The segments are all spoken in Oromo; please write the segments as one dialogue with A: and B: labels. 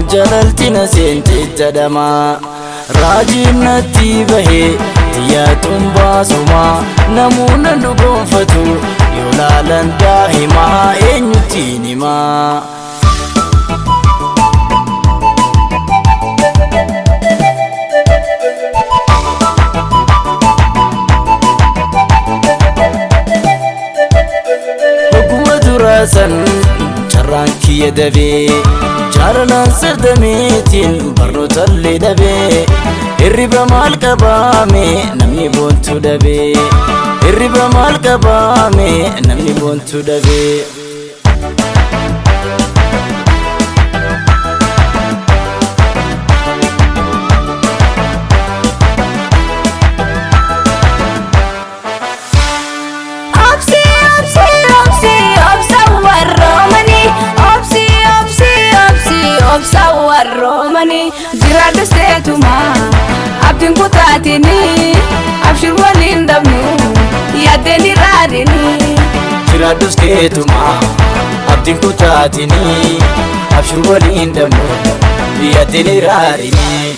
A: jalaltina seente tadama raajin natti bahe tiyatun baasuma namuna nugonfatu yolaalan daahima eenyutiin himaa san charranki yadabe jaralan sardameetin barnoota illee dabe irriba maal qabaame namni boontu dabe irriba maal qabaame namni boontu dabe
B: Romani jirada setuma abdin kutatini abshir walin dabnu yadeni radini
A: jirada setuma abdin kutatini abshir walin dabnu yadeni radini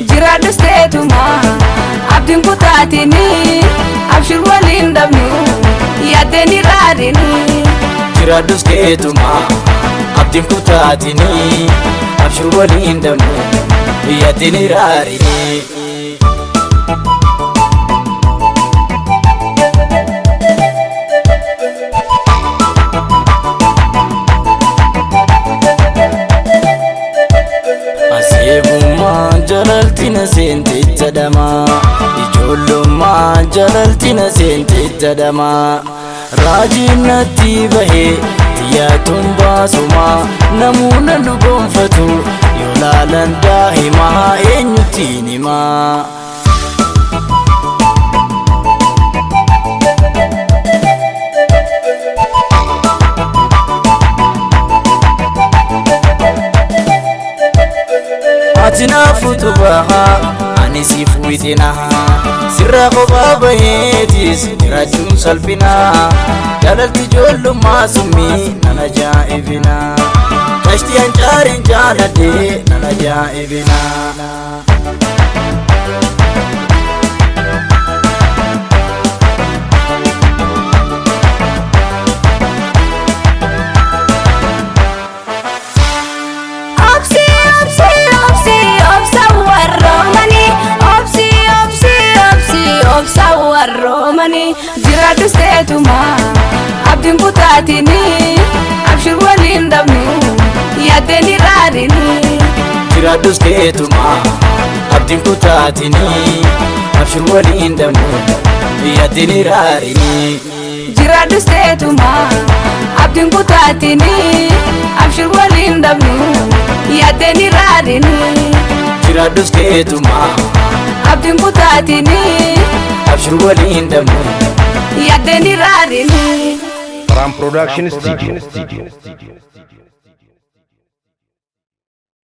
B: jirada setuma abdin kutatini abshir walin dabnu yadeni radini
A: jirada setuma abdin kutatini abshir walin dabnu yadeni radini jalaltina seente tadama ijoollummaa jalaltina seente tadama raajin natti bahe tiyatun baasuma namuna nugonfatu yolaalan daahima eenyutiin himaa atina futubaha ani sifuitina sirra qoba bahetis jiraachuun salphina jalalti ijoollummaa summi nan ajaa'ibina kashti hancaarin jaaladhe nan ajaa'ibina
B: Romani jirada setuma abdin kutatini abshir walin dabnu yadeni radini
A: jirada setuma abdin kutatini abshir walin dabnu yadeni radini
B: jirada setuma abdin kutatini abshir walin dabnu yadeni radini
A: jirada setuma
B: abdin kutatini
A: abshir walin dabnu
B: yadeni radini
C: Ram Production Studio.